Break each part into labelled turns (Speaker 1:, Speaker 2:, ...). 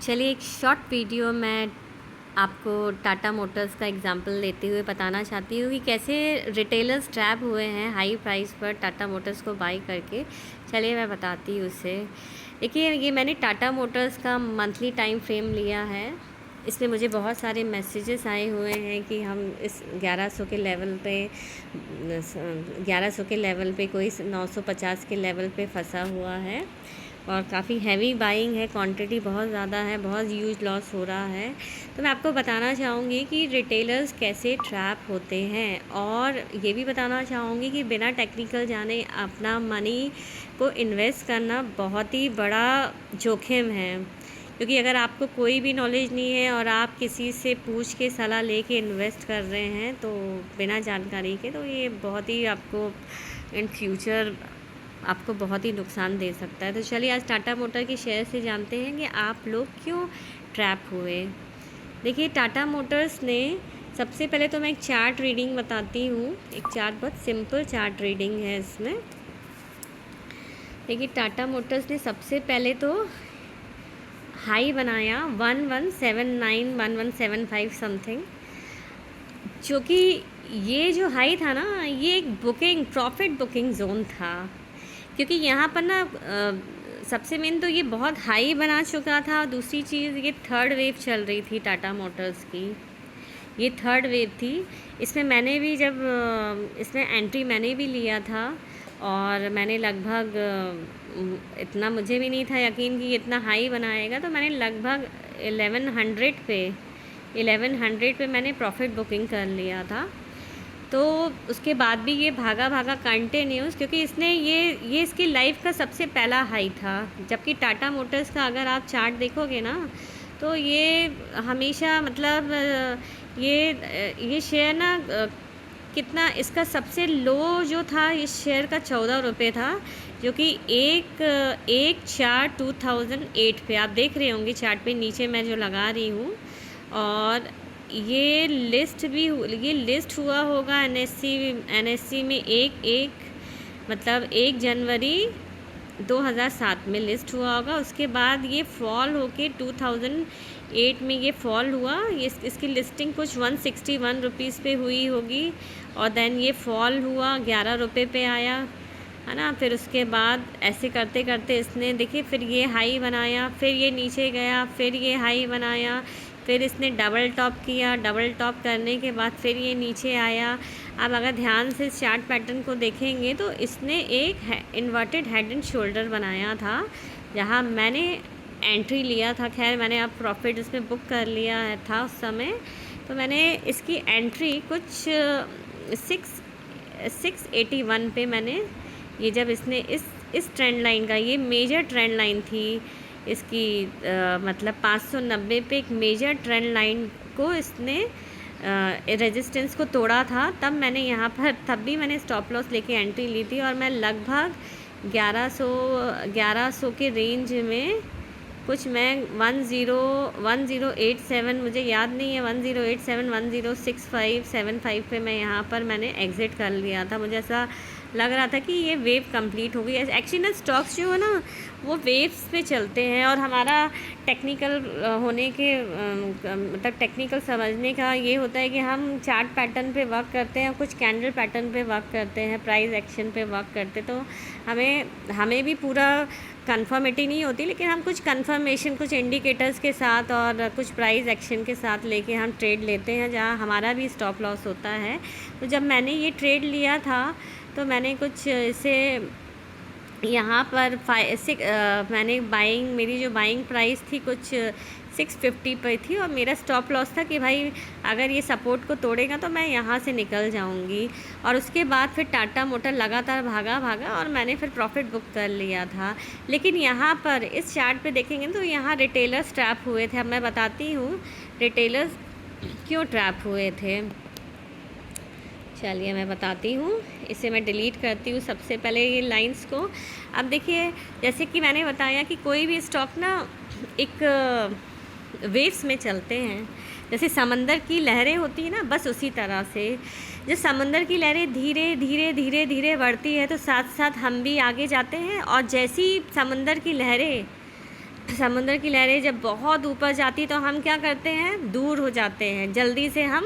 Speaker 1: चलिए एक short video मैं आपको टाटा मोटर्स का एग्जांपल देते हुए बताना चाहती हूँ कि कैसे रिटेलर्स ट्रैप हुए हैं हाई प्राइस पर टाटा मोटर्स को बाई करके। चलिए मैं बताती हूँ उसे। देखिए ये मैंने टाटा मोटर्स का मंथली टाइम फ्रेम लिया है। इसमें मुझे बहुत सारे मैसेजेस आए हुए हैं कि हम इस 1100 के लेवल पे 1100 के लेवल पे कोई 950 के लेवल पे फंसा हुआ है और काफ़ी हैवी बाइंग है, क्वांटिटी बहुत ज़्यादा है, बहुत ह्यूज लॉस हो रहा है। तो मैं आपको बताना चाहूँगी कि रिटेलर्स कैसे ट्रैप होते हैं और ये भी बताना चाहूँगी कि बिना टेक्निकल जाने अपना मनी को इन्वेस्ट करना बहुत ही बड़ा जोखिम है, क्योंकि अगर आपको कोई भी नॉलेज नहीं है और आप किसी से पूछ के सलाह लेके इन्वेस्ट कर रहे हैं तो बिना जानकारी के, तो ये बहुत ही आपको इन फ्यूचर आपको बहुत ही नुकसान दे सकता है। तो चलिए आज टाटा मोटर के शेयर से जानते हैं कि आप लोग क्यों ट्रैप हुए। देखिए टाटा मोटर्स ने सबसे पहले तो मैं एक चार्ट रीडिंग बताती हूँ। एक चार्ट, बहुत सिंपल चार्ट रीडिंग है इसमें। देखिए टाटा मोटर्स ने सबसे पहले तो हाई बनाया 1179 1175 समथिंग, जो कि ये जो हाई था ना, ये एक प्रॉफिट बुकिंग जोन था, क्योंकि यहाँ पर ना सबसे मेन तो ये बहुत हाई बना चुका था। दूसरी चीज़, ये थर्ड वेव चल रही थी टाटा मोटर्स की, ये थर्ड वेव थी। इसमें मैंने भी जब इसमें एंट्री मैंने भी लिया था और मैंने लगभग इतना मुझे भी नहीं था यकीन कि इतना हाई बनाएगा, तो मैंने लगभग 1100 पे मैंने प्रॉफिट बुकिंग कर लिया था। तो उसके बाद भी ये भागा कंटिन्यूस, क्योंकि इसने ये इसकी लाइफ का सबसे पहला हाई था। जबकि टाटा मोटर्स का अगर आप चार्ट देखोगे ना, तो ये हमेशा मतलब ये शेयर ना कितना, इसका सबसे लो जो था इस शेयर का 14 रुपये था, जो कि 1/4/2008 पे आप देख रहे होंगे चार्ट पे नीचे मैं जो लगा रही हूँ। और ये लिस्ट हुआ होगा एनएससी में मतलब 1 जनवरी 2007 में लिस्ट हुआ होगा। उसके बाद ये फॉल होके 2008 में ये फॉल हुआ। इसकी लिस्टिंग कुछ 161 रुपीज़ पे हुई होगी और देन ये फॉल हुआ 11 रुपये पे आया, है ना। फिर उसके बाद ऐसे करते करते इसने, देखिए, फिर ये हाई बनाया, फिर ये नीचे गया, फिर ये हाई बनाया, फिर इसने डबल टॉप किया, डबल टॉप करने के बाद फिर ये नीचे आया। अब अगर ध्यान से चार्ट पैटर्न को देखेंगे तो इसने एक इन्वर्टेड हेड एंड शोल्डर बनाया था, जहाँ मैंने एंट्री लिया था। खैर मैंने अब प्रॉफिट इसमें बुक कर लिया था उस समय। तो मैंने इसकी एंट्री कुछ 681 पे मैंने, ये जब इसने इस ट्रेंड लाइन का, ये मेजर ट्रेंड लाइन थी इसकी, मतलब 590 पे एक मेजर ट्रेंड लाइन को इसने रेजिस्टेंस को तोड़ा था। तब मैंने यहाँ पर, तब भी मैंने स्टॉप लॉस लेके एंट्री ली थी और मैं लगभग 1100 के रेंज में कुछ, मैं 1087, मुझे याद नहीं है, 1087 106575 पे मैं यहाँ पर मैंने एग्ज़िट कर लिया था। मुझे ऐसा लग रहा था कि ये वेव कंप्लीट हो गई। एक्चुअली ना स्टॉक्स जो है ना, वो वेव्स पे चलते हैं और हमारा टेक्निकल होने के मतलब टेक्निकल समझने का ये होता है कि हम चार्ट पैटर्न पे वर्क करते हैं, कुछ कैंडल पैटर्न पे वर्क करते हैं, प्राइस एक्शन पे वर्क करते हैं। तो हमें भी पूरा कंफर्मिटी नहीं होती, लेकिन हम कुछ कंफर्मेशन, कुछ इंडिकेटर्स के साथ और कुछ प्राइस एक्शन के साथ लेके हम ट्रेड लेते हैं, जहाँ हमारा भी स्टॉप लॉस होता है। तो जब मैंने ये ट्रेड लिया था तो मैंने कुछ इसे यहाँ पर मैंने बाइंग, मेरी जो बाइंग प्राइस थी कुछ 650 पर थी और मेरा स्टॉप लॉस था कि भाई अगर ये सपोर्ट को तोड़ेगा तो मैं यहाँ से निकल जाऊँगी। और उसके बाद फिर टाटा मोटर लगातार भागा और मैंने फिर प्रॉफिट बुक कर लिया था। लेकिन यहाँ पर इस चार्ट पे देखेंगे तो यहाँ रिटेलर्स ट्रैप हुए थे। अब मैं बताती हूँ रिटेलर्स क्यों ट्रैप हुए थे। चलिए मैं बताती हूँ। इसे मैं डिलीट करती हूँ सबसे पहले ये लाइंस को। अब देखिए, जैसे कि मैंने बताया कि कोई भी स्टॉक ना एक वेव्स में चलते हैं, जैसे समंदर की लहरें होती हैं ना, बस उसी तरह से जब समंदर की लहरें धीरे धीरे बढ़ती है तो साथ साथ हम भी आगे जाते हैं। और जैसी समंदर की लहरें समुद्र की लहरें जब बहुत ऊपर जाती तो हम क्या करते हैं, दूर हो जाते हैं, जल्दी से हम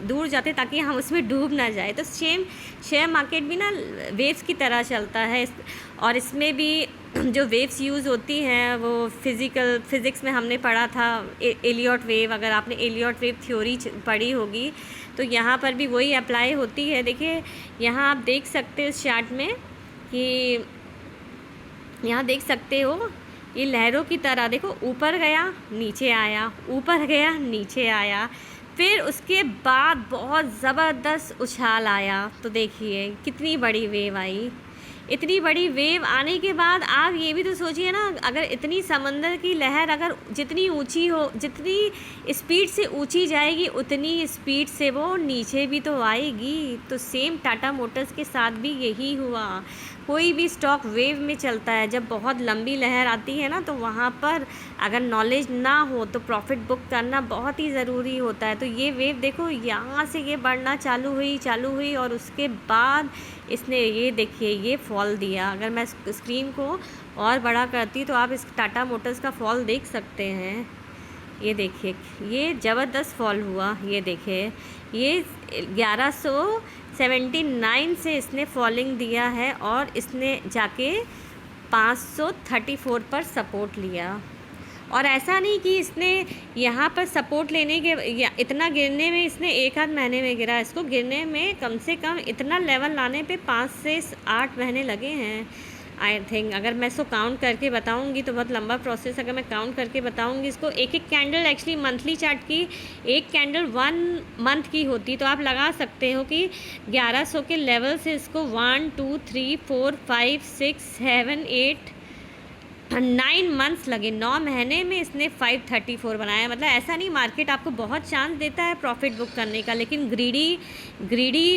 Speaker 1: दूर जाते हैं ताकि हम उसमें डूब ना जाए। तो शेयर मार्केट भी ना वेव्स की तरह चलता है और इसमें भी जो वेव्स यूज़ होती हैं वो फिज़िक्स में हमने पढ़ा था, एलियट वेव। अगर आपने एलियट वेव थ्योरी पढ़ी होगी तो यहाँ पर भी वही अप्लाई होती है। देखिए यहाँ आप देख सकते हो इस चार्ट में कि यहाँ देख सकते हो ये लहरों की तरह, देखो ऊपर गया नीचे आया, ऊपर गया नीचे आया, फिर उसके बाद बहुत ज़बरदस्त उछाल आया। तो देखिए कितनी बड़ी वेव आई। इतनी बड़ी वेव आने के बाद आप ये भी तो सोचिए ना, अगर इतनी समंदर की लहर अगर जितनी ऊंची हो, जितनी स्पीड से ऊंची जाएगी उतनी स्पीड से वो नीचे भी तो आएगी। तो सेम टाटा मोटर्स के साथ भी यही हुआ। कोई भी स्टॉक वेव में चलता है। जब बहुत लंबी लहर आती है ना तो वहाँ पर अगर नॉलेज ना हो तो प्रॉफिट बुक करना बहुत ही ज़रूरी होता है। तो ये वेव देखो यहाँ से ये बढ़ना चालू हुई और उसके बाद इसने ये देखिए ये फॉल दिया। अगर मैं स्क्रीन को और बड़ा करती तो आप इस टाटा मोटर्स का फॉल देख सकते हैं। ये देखिए ये ज़बरदस्त फॉल हुआ। ये देखिए ये 1179 से इसने फॉलिंग दिया है और इसने जाके 534 पर सपोर्ट लिया। और ऐसा नहीं कि इसने यहाँ पर सपोर्ट लेने के इतना गिरने में इसने 1 आध महीने में गिरा, इसको गिरने में कम से कम इतना लेवल लाने पे 5 से 8 महीने लगे हैं आई थिंक। अगर मैं इसको काउंट करके बताऊंगी तो बहुत लंबा प्रोसेस, अगर मैं काउंट करके बताऊंगी इसको, एक कैंडल एक्चुअली मंथली चार्ट की एक कैंडल 1 मंथ की होती, तो आप लगा सकते हो कि 1100 के लेवल से इसको 1 2 3 4 5 6 7 8 9 मंथ्स लगे। 9 महीने में इसने 534 बनाया। मतलब ऐसा नहीं, मार्केट आपको बहुत चांस देता है प्रॉफिट बुक करने का, लेकिन ग्रीडी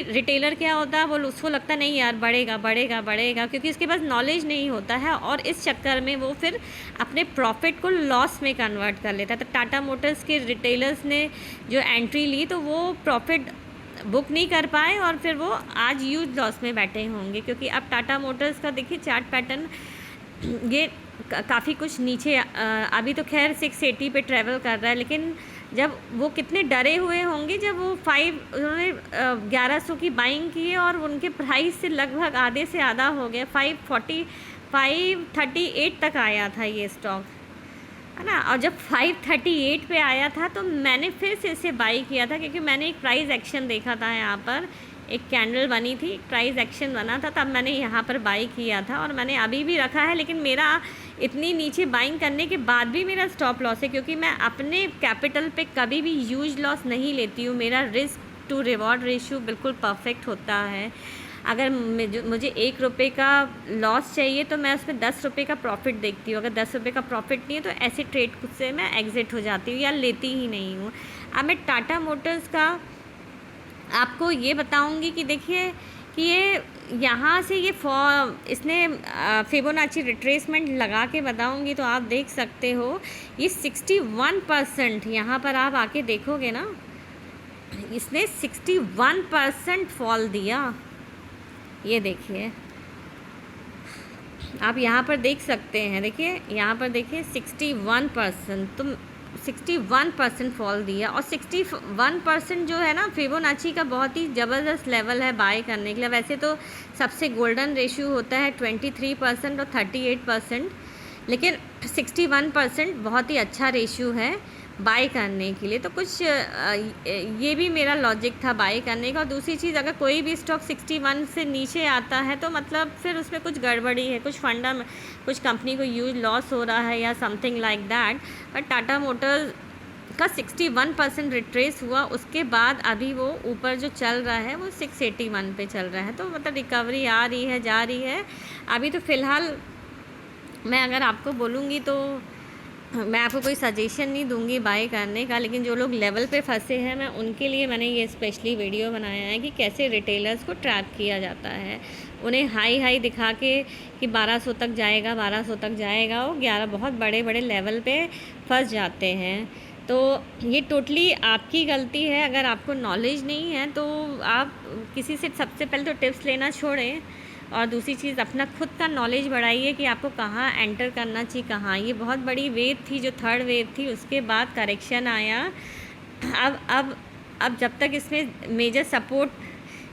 Speaker 1: रिटेलर क्या होता है, वो उसको लगता नहीं यार बढ़ेगा बढ़ेगा बढ़ेगा, क्योंकि उसके पास नॉलेज नहीं होता है और इस चक्कर में वो फिर अपने प्रॉफिट को लॉस में कन्वर्ट कर लेता है। तो टाटा मोटर्स के रिटेलर्स ने जो एंट्री ली तो वो प्रॉफिट बुक नहीं कर पाए और फिर वो आज ह्यूज लॉस में बैठे होंगे। क्योंकि अब टाटा मोटर्स का देखिए चार्ट पैटर्न, ये काफ़ी कुछ नीचे अभी तो खैर 680 पे ट्रैवल कर रहा है, लेकिन जब वो कितने डरे हुए होंगे जब वो उन्होंने 1100 की बाइंग की है और उनके प्राइस से लगभग आधे से आधा हो गया। 538 तक आया था ये स्टॉक, है ना। और जब 538 पे आया था तो मैंने फिर से इसे बाई किया था, क्योंकि मैंने एक प्राइस एक्शन देखा था। यहाँ पर एक कैंडल बनी थी, प्राइस एक्शन बना था, तब मैंने यहाँ पर बाई किया था और मैंने अभी भी रखा है। लेकिन मेरा इतनी नीचे बाइंग करने के बाद भी मेरा स्टॉप लॉस है, क्योंकि मैं अपने कैपिटल पे कभी भी ह्यूज लॉस नहीं लेती हूँ। मेरा रिस्क टू रिवॉर्ड रेशियो बिल्कुल परफेक्ट होता है। अगर मुझे 1 रुपये का लॉस चाहिए तो मैं उसमें 10 रुपये का प्रॉफिट देखती हूँ। अगर 10 रुपये का प्रॉफिट नहीं है तो ऐसे ट्रेड से मैं एग्ज़िट हो जाती हूँ या लेती ही नहीं हूँ। अब मैं टाटा मोटर्स का आपको ये बताऊंगी कि देखिए कि ये यहाँ से ये इसने फिबोनाची रिट्रेसमेंट लगा के बताऊंगी तो आप देख सकते हो ये 61% यहाँ पर आप आके देखोगे ना, इसने 61% फॉल दिया। ये देखिए आप यहाँ पर देख सकते हैं, देखिए यहाँ पर देखिए 61%, तो 61% फॉल दिया। और 61% जो है ना फिबोनाची का बहुत ही ज़बरदस्त लेवल है बाय करने के लिए। वैसे तो सबसे गोल्डन रेशियो होता है 23% और 38%, लेकिन 61% बहुत ही अच्छा रेशियो है बाय करने के लिए। तो कुछ ये भी मेरा लॉजिक था बाय करने का। और दूसरी चीज़, अगर कोई भी स्टॉक 61 से नीचे आता है तो मतलब फिर उसमें कुछ गड़बड़ी है, कुछ कंपनी को यूज लॉस हो रहा है या something like that. But Tata Motors का 61% रिट्रेस हुआ, उसके बाद अभी वो ऊपर जो चल रहा है वो 681 पे चल रहा है। तो मतलब रिकवरी आ रही है, जा रही है। अभी तो फ़िलहाल मैं अगर आपको बोलूँगी तो मैं आपको कोई सजेशन नहीं दूंगी बाय करने का, लेकिन जो लोग लेवल पे फंसे हैं मैं उनके लिए मैंने ये स्पेशली वीडियो बनाया है कि कैसे रिटेलर्स को ट्रैप किया जाता है। उन्हें हाई दिखा के कि 1200 तक जाएगा, 1200 तक जाएगा, वो 11 बहुत बड़े बड़े लेवल पे फंस जाते हैं। तो ये टोटली आपकी गलती है। अगर आपको नॉलेज नहीं है तो आप किसी से सबसे पहले तो टिप्स लेना छोड़ें और दूसरी चीज़ अपना खुद का नॉलेज बढ़ाइए कि आपको कहाँ एंटर करना चाहिए, कहाँ। ये बहुत बड़ी वेव थी जो थर्ड वेव थी, उसके बाद करेक्शन आया। अब जब तक इसमें मेजर सपोर्ट,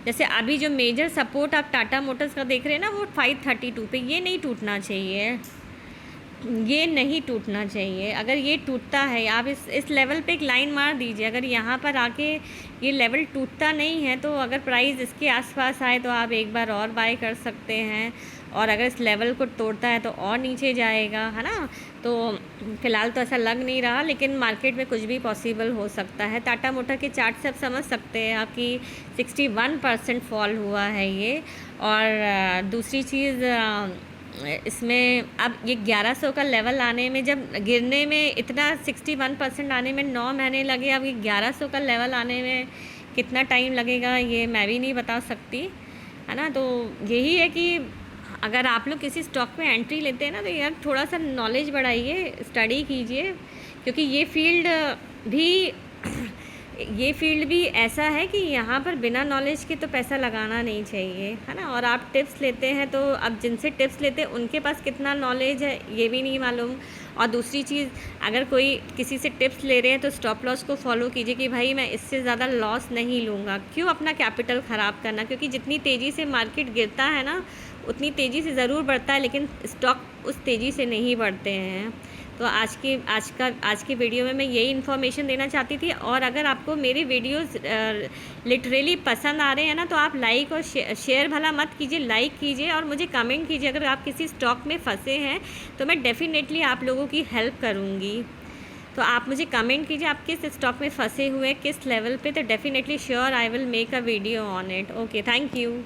Speaker 1: जैसे अभी जो मेजर सपोर्ट आप टाटा मोटर्स का देख रहे हैं ना, वो 532 पे, ये नहीं टूटना चाहिए, ये नहीं टूटना चाहिए। अगर ये टूटता है, आप इस लेवल पे एक लाइन मार दीजिए। अगर यहाँ पर आके ये लेवल टूटता नहीं है तो अगर प्राइस इसके आसपास आए तो आप एक बार और बाय कर सकते हैं, और अगर इस लेवल को तोड़ता है तो और नीचे जाएगा, है ना। तो फ़िलहाल तो ऐसा लग नहीं रहा, लेकिन मार्केट में कुछ भी पॉसिबल हो सकता है। टाटा मोटर के चार्ट से आप समझ सकते हैं आपकी 61% फॉल हुआ है ये। और दूसरी चीज़, इसमें अब ये 1100 का लेवल आने में, जब गिरने में इतना 61% आने में 9 महीने लगे, अब ये 1100 का लेवल आने में कितना टाइम लगेगा ये मैं भी नहीं बता सकती, है ना। तो यही है कि अगर आप लोग किसी स्टॉक में एंट्री लेते हैं ना, तो यार थोड़ा सा नॉलेज बढ़ाइए, स्टडी कीजिए, क्योंकि ये फील्ड भी ऐसा है कि यहाँ पर बिना नॉलेज के तो पैसा लगाना नहीं चाहिए, है ना। और आप टिप्स लेते हैं तो अब जिनसे टिप्स लेते हैं उनके पास कितना नॉलेज है ये भी नहीं मालूम। और दूसरी चीज़, अगर कोई किसी से टिप्स ले रहे हैं तो स्टॉप लॉस को फॉलो कीजिए कि भाई मैं इससे ज़्यादा लॉस नहीं लूँगा। क्यों अपना कैपिटल ख़राब करना, क्योंकि जितनी तेज़ी से मार्केट गिरता है ना, उतनी तेज़ी से ज़रूर बढ़ता है, लेकिन स्टॉक उस तेज़ी से नहीं बढ़ते हैं। तो आज की वीडियो में मैं यही इन्फॉर्मेशन देना चाहती थी। और अगर आपको मेरे वीडियोस लिटरली पसंद आ रहे हैं ना, तो आप लाइक और शेयर भला मत कीजिए, लाइक कीजिए और मुझे कमेंट कीजिए। अगर आप किसी स्टॉक में फंसे हैं तो मैं डेफ़िनेटली आप लोगों की हेल्प करूँगी। तो आप मुझे कमेंट कीजिए आप किस स्टॉक में फंसे हुए, किस लेवल पे, तो definitely sure I will make a video on it. Okay, thank you.